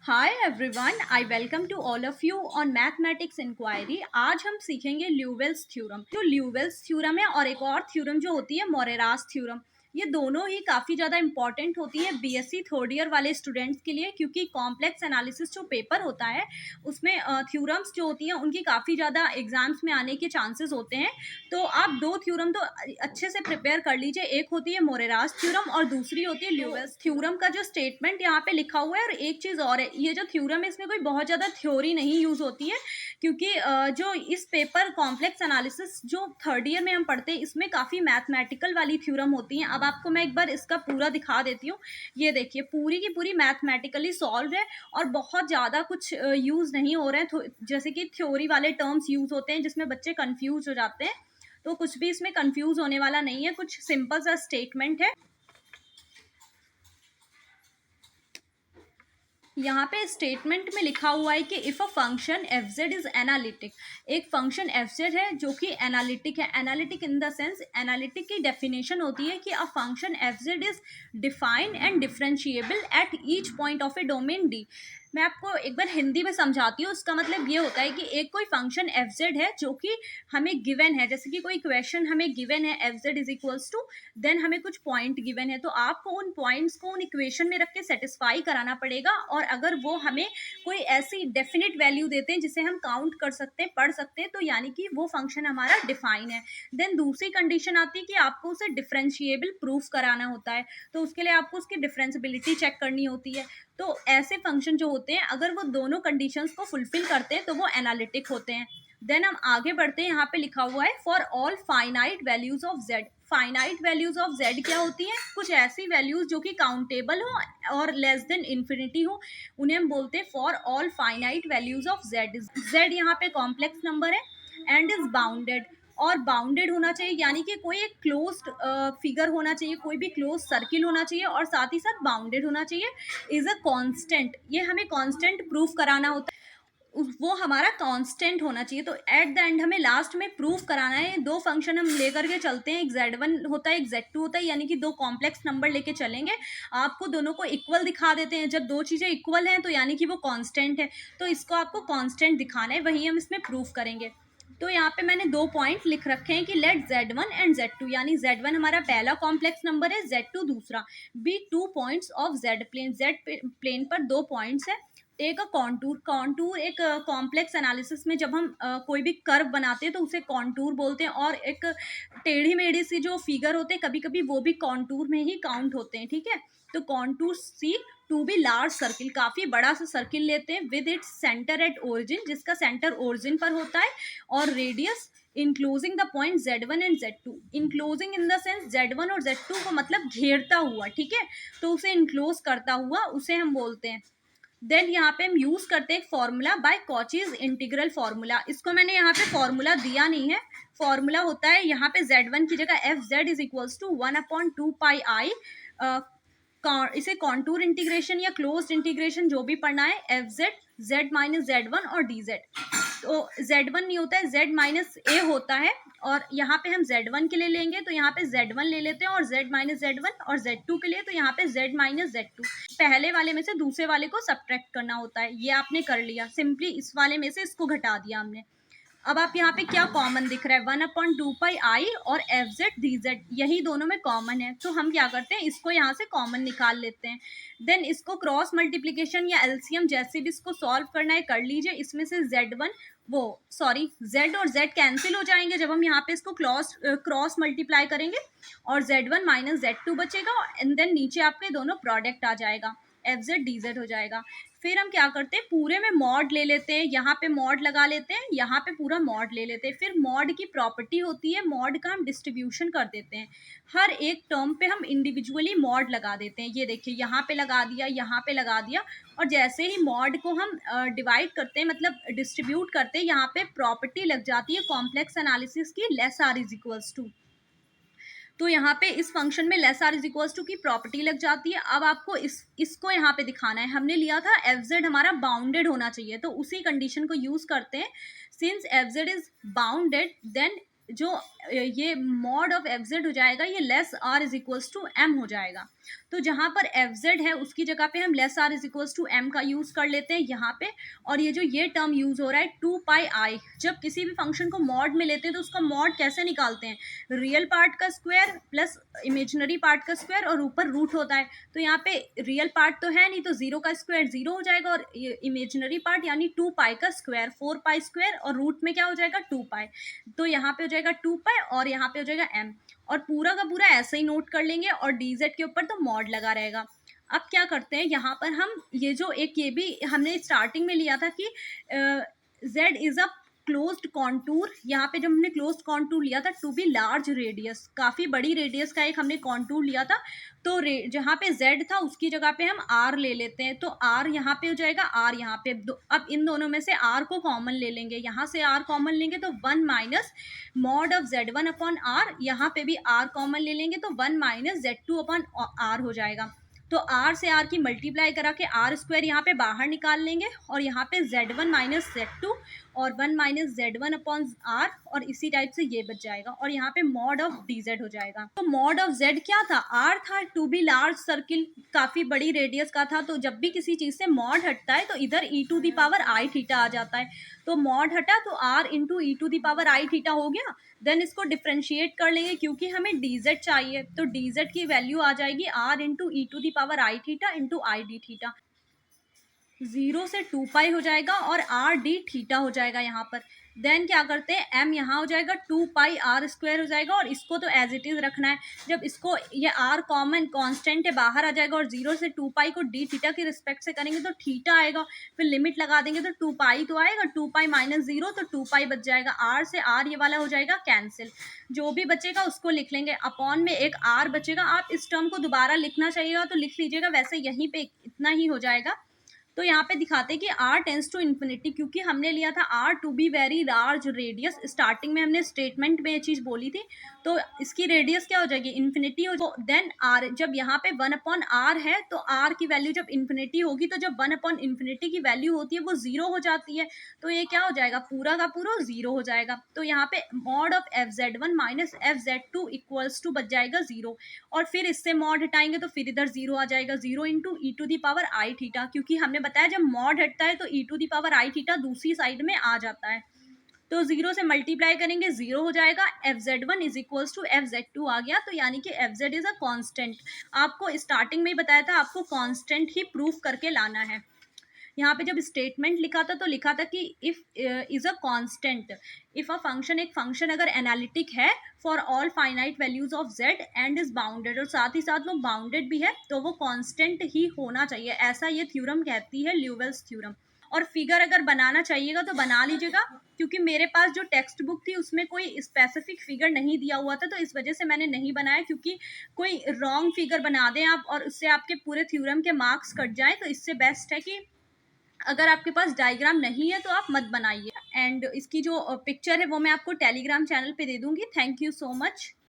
Hi everyone, I welcome to all of you on mathematics inquiry. आज हम सीखेंगे ल्यूवेल्स theorem. जो ल्यूवेल्स थ्योरम है और एक और थ्योरम जो होती है मोरेरास थ्योरम, ये दोनों ही काफ़ी ज़्यादा इंपॉर्टेंट होती है बीएससी थर्ड ईयर वाले स्टूडेंट्स के लिए, क्योंकि कॉम्प्लेक्स एनालिसिस जो पेपर होता है उसमें थ्योरम्स जो होती हैं उनकी काफ़ी ज़्यादा एग्जाम्स में आने के चांसेस होते हैं। तो आप दो थ्योरम तो अच्छे से प्रिपेयर कर लीजिए। एक होती है मोरेरास थ्योरम और दूसरी होती है ल्यूवेल्स थ्योरम। का जो स्टेटमेंट यहाँ पे लिखा हुआ है, और एक चीज़ और है, ये जो थ्योरम है इसमें कोई बहुत ज़्यादा थ्योरी नहीं यूज़ होती है, क्योंकि जो इस पेपर कॉम्प्लेक्स एनालिसिस जो थर्ड ईयर में हम पढ़ते हैं इसमें काफ़ी मैथमेटिकल वाली थ्योरम होती हैं। अब आपको मैं एक बार इसका पूरा दिखा देती हूँ। ये देखिए, पूरी की पूरी मैथमेटिकली सॉल्व है और बहुत ज़्यादा कुछ यूज़ नहीं हो रहे हैं। जैसे कि थ्योरी वाले टर्म्स यूज़ होते हैं जिसमें बच्चे कंफ्यूज हो जाते हैं, तो कुछ भी इसमें कंफ्यूज होने वाला नहीं है। कुछ सिंपल सा स्टेटमेंट है। यहाँ पे स्टेटमेंट में लिखा हुआ है कि if a function F z is analytic, एक फंक्शन एफ जेड है जो कि एनालिटिक है। Analytic in the sense, analytic की डेफिनेशन होती है कि a function F z is defined and differentiable at each point of A domain D. मैं आपको एक बार हिंदी में समझाती हूँ। उसका मतलब ये होता है कि एक कोई फंक्शन एफ जेड है जो कि हमें गिवन है। जैसे कि कोई क्वेश्चन हमें गिवन है, f z is equals to, then हमें कुछ पॉइंट गिवन है, तो आपको उन पॉइंट्स को उन इक्वेशन में रख के सेटिस्फाई कराना पड़ेगा। और अगर वो हमें कोई ऐसी डेफिनेट वैल्यू देते हैं जिसे हम काउंट कर सकते हैं, पढ़ सकते हैं, तो यानी कि वो फंक्शन हमारा डिफाइन है। देन दूसरी कंडीशन आती है कि आपको उसे डिफरेंशिएबल प्रूफ कराना होता है, तो उसके लिए आपको उसकी डिफरेंसिबिलिटी चेक करनी होती है। तो ऐसे फंक्शन जो होते हैं, अगर वो दोनों कंडीशंस को फुलफिल करते हैं तो वो एनालिटिक होते हैं। देन हम आगे बढ़ते हैं। यहाँ पे लिखा हुआ है for all finite values of Z. Finite values of Z क्या होती हैं? कुछ ऐसी वैल्यूज जो कि काउंटेबल हो और लेस देन इन्फिनिटी हो, उन्हें हम बोलते हैं for all finite values of Z. Z यहाँ पे कॉम्प्लेक्स नंबर है एंड इज बाउंडेड, और बाउंडेड होना चाहिए, यानी कि कोई एक क्लोज्ड फिगर होना चाहिए, कोई भी क्लोज सर्किल होना चाहिए और साथ ही साथ बाउंडेड होना चाहिए। इज अ कांस्टेंट, ये हमें कांस्टेंट प्रूफ कराना होता है, वो हमारा कांस्टेंट होना चाहिए। तो एट द एंड हमें लास्ट में प्रूफ कराना है। दो फंक्शन हम लेकर के चलते हैं, एक z1 होता है, एक z2 होता है, यानी कि दो कॉम्प्लेक्स नंबर लेके चलेंगे। आपको दोनों को इक्वल दिखा देते हैं। जब दो चीज़ें इक्वल हैं तो यानी कि वो कांस्टेंट है, तो इसको आपको कांस्टेंट दिखाना है, वही हम इसमें प्रूफ करेंगे। तो यहाँ पे मैंने दो पॉइंट लिख रखे हैं कि लेट z1 एंड z2, यानी z1 हमारा पहला कॉम्प्लेक्स नंबर है, z2 दूसरा, be two points of z plane. z plane पर दो पॉइंट्स है। Take a contour. कॉन्टूर एक कॉम्प्लेक्स एनालिसिस में जब हम कोई भी कर्व बनाते हैं तो उसे कॉन्टूर बोलते हैं, और एक टेढ़ी मेढ़ी सी जो फिगर होते हैं कभी कभी वो भी कॉन्टूर में ही काउंट होते हैं। ठीक है, तो contour C to be large circle, काफ़ी बड़ा सा सर्किल लेते हैं with its centre at origin, जिसका सेंटर ओरिजिन पर होता है, और radius enclosing the point z1 and z2। Enclosing in the sense z1 और z2 को मतलब घेरता हुआ, ठीक है, तो उसे इनक्लोज करता हुआ उसे हम बोलते हैं। देन यहाँ पे हम यूज करते हैं formula bye Cauchy's integral formula. इसको मैंने यहाँ पे फॉर्मूला दिया नहीं है। फॉर्मूला होता है यहाँ पे z1 की जगह f z is equals to 1/2 pi i. इसे कॉन्टूर इंटीग्रेशन या क्लोज्ड इंटीग्रेशन जो भी पढ़ना है, f Z, Z minus z1 और डी जेड। तो z1 नहीं होता है, z माइनस ए होता है, और यहाँ पे हम z1 के लिए लेंगे तो यहाँ पे z1 ले लेते हैं, और z माइनस z1, और z2 के लिए तो यहाँ पे z माइनस z2। पहले वाले में से दूसरे वाले को सब्ट्रैक्ट करना होता है, ये आपने कर लिया। सिंपली इस वाले में से इसको घटा दिया हमने। अब आप यहाँ पे क्या कॉमन दिख रहा है? 1/2 पाई आई और एफ जेड डी जेड, यही दोनों में कॉमन है, तो हम क्या करते हैं, इसको यहाँ से कॉमन निकाल लेते हैं। देन इसको क्रॉस मल्टीप्लीकेशन या एलसीएम जैसे भी इसको सॉल्व करना है कर लीजिए। इसमें से z1 वो सॉरी z और z कैंसिल हो जाएंगे जब हम यहाँ पे इसको क्रॉस मल्टीप्लाई करेंगे, और z1 माइनस z2 बचेगा, एंड देन नीचे आपके दोनों प्रोडक्ट आ जाएगा, एफ जेड डी जेड हो जाएगा। फिर हम क्या करते हैं, पूरे में मॉड ले लेते हैं, यहाँ पे मॉड लगा लेते हैं, यहाँ पे पूरा मॉड ले लेते हैं। फिर मॉड की प्रॉपर्टी होती है, मॉड का हम डिस्ट्रीब्यूशन कर देते हैं। हर एक टर्म पे हम इंडिविजुअली मॉड लगा देते हैं। ये देखिए, यहाँ पे लगा दिया, यहाँ पे लगा दिया, और जैसे ही मॉड को हम डिवाइड करते हैं, मतलब डिस्ट्रीब्यूट करते हैं, यहाँ पे प्रॉपर्टी लग जाती है कॉम्प्लेक्स एनालिसिस की, less r is equals to. तो यहाँ पे इस फंक्शन में less r is equals to की प्रॉपर्टी लग जाती है। अब आपको इसको यहाँ पे दिखाना है। हमने लिया था एफ जेड हमारा बाउंडेड होना चाहिए, तो उसी कंडीशन को यूज करते हैं। Since f z is bounded, then जो ये मॉड ऑफ एफ जेड हो जाएगा ये less r is equals to M हो जाएगा। तो जहाँ पर एफ जेड है उसकी जगह पे हम less r is equals to M का यूज़ कर लेते हैं यहाँ पे। और ये जो ये टर्म यूज़ हो रहा है 2πi, जब किसी भी फंक्शन को मॉड में लेते हैं तो उसका मॉड कैसे निकालते हैं, रियल पार्ट का स्क्वायर प्लस इमेजिनरी पार्ट का स्क्वायर और ऊपर रूट होता है। तो यहाँ पे रियल पार्ट तो है नहीं, तो 0 का स्क्वायर 0 हो जाएगा और इमेजिनरी पार्ट यानी 2π का स्क्वायर 4π स्क्वायर और रूट में क्या हो जाएगा 2π। तो यहाँ पे हो जाएगा 2π और यहाँ पे हो जाएगा m, और पूरा का पूरा ऐसे ही नोट कर लेंगे और dz के ऊपर तो मॉड लगा रहेगा। अब क्या करते हैं यहाँ पर हम ये जो एक ये भी हमने स्टार्टिंग में लिया था कि z is a closed contour, यहाँ पे जब हमने क्लोज्ड कॉन्टूर लिया था टू बी लार्ज रेडियस, काफ़ी बड़ी रेडियस का एक हमने कॉन्टूर लिया था। तो जहाँ पे z था उसकी जगह पे हम r ले लेते हैं, तो r यहाँ पे हो जाएगा r यहाँ पे अब इन दोनों में से r को कॉमन ले लेंगे, यहाँ से r कॉमन लेंगे तो 1 minus mod of z1 upon r, यहाँ पे भी r कॉमन ले लेंगे तो 1 माइनस z2 अपॉन r हो जाएगा। तो r से r की मल्टीप्लाई करा के r स्क्वायर यहाँ पे बाहर निकाल लेंगे और यहाँ पे z1 माइनस z2 और 1 माइनस z1 अपॉन r, और इसी टाइप से ये बच जाएगा और यहाँ पे मॉड ऑफ dz हो जाएगा। तो मॉड ऑफ z क्या था, r था, टू बी लार्ज सर्किल, काफ़ी बड़ी रेडियस का था। तो जब भी किसी चीज़ से मॉड हटता है तो इधर e to the power i theta आ जाता है, तो मॉड हटा तो r into e to the power i theta हो गया। देन इसको डिफ्रेंशिएट कर लेंगे क्योंकि हमें dz चाहिए, तो dz की वैल्यू आ जाएगी r into e to the power i theta into i d theta, 0 से 2π हो जाएगा और r d थीटा हो जाएगा यहाँ पर। देन क्या करते हैं m यहाँ हो जाएगा 2π r स्क्वायर हो जाएगा और इसको तो एज इट इज़ रखना है। जब इसको ये r कॉमन कांस्टेंट है बाहर आ जाएगा और 0 से 2π को d थीटा के रिस्पेक्ट से करेंगे तो थीटा आएगा, फिर लिमिट लगा देंगे तो 2π तो आएगा, 2π माइनस 0 तो 2π बच जाएगा, r से r ये वाला हो जाएगा कैंसिल, जो भी बचेगा उसको लिख लेंगे, अपॉन में एक r बचेगा। आप इस टर्म को दोबारा लिखना चाहिएगा तो लिख लीजिएगा, वैसे यहीं पे इतना ही हो जाएगा। तो यहाँ पे दिखाते हैं कि r टेंस टू इन्फिनिटी, क्योंकि हमने लिया था r to be very large radius, starting में हमने स्टेटमेंट में ये चीज़ बोली थी, तो इसकी रेडियस क्या हो जाएगी इन्फिनिटी हो। तो देन r जब यहाँ पे 1 अपॉन r है तो r की वैल्यू जब इन्फिनिटी होगी, तो जब 1 अपॉन इन्फिनिटी की वैल्यू होती है वो 0 हो जाती है, तो ये क्या हो जाएगा पूरा का पूरा 0 हो जाएगा। तो यहाँ पे mod of fz1 minus fz2 equals to बच जाएगा 0, और फिर इससे मॉड हटाएंगे तो फिर इधर 0 आ जाएगा, 0 into e to the power i theta, क्योंकि हमने बताया जब मॉड हटता है तो e to the power i theta दूसरी साइड में आ जाता है। तो 0 से मल्टीप्लाई करेंगे 0 हो जाएगा, fz1 is equals to fz2 आ गया, तो यानी कि fz इज अ कांस्टेंट। आपको स्टार्टिंग में ही बताया था आपको कांस्टेंट ही प्रूफ करके लाना है। यहाँ पे जब स्टेटमेंट लिखा था तो लिखा था कि if is a constant, if a function, एक फंक्शन अगर एनालिटिक है for all finite values of z and is bounded, और साथ ही साथ वो बाउंडेड भी है, तो वो कांस्टेंट ही होना चाहिए, ऐसा ये थ्योरम कहती है, ल्यूवेल्स थ्योरम। और फिगर अगर बनाना चाहिएगा तो बना लीजिएगा, क्योंकि मेरे पास जो टेक्स्ट बुक थी उसमें कोई स्पेसिफिक फिगर नहीं दिया हुआ था, तो इस वजह से मैंने नहीं बनाया, क्योंकि कोई रॉन्ग फिगर बना दें आप और उससे आपके पूरे थ्योरम के मार्क्स कट जाएं, तो इससे बेस्ट है कि अगर आपके पास डायग्राम नहीं है तो आप मत बनाइए। एंड इसकी जो पिक्चर है वो मैं आपको टेलीग्राम चैनल पे दे दूंगी। Thank you so much.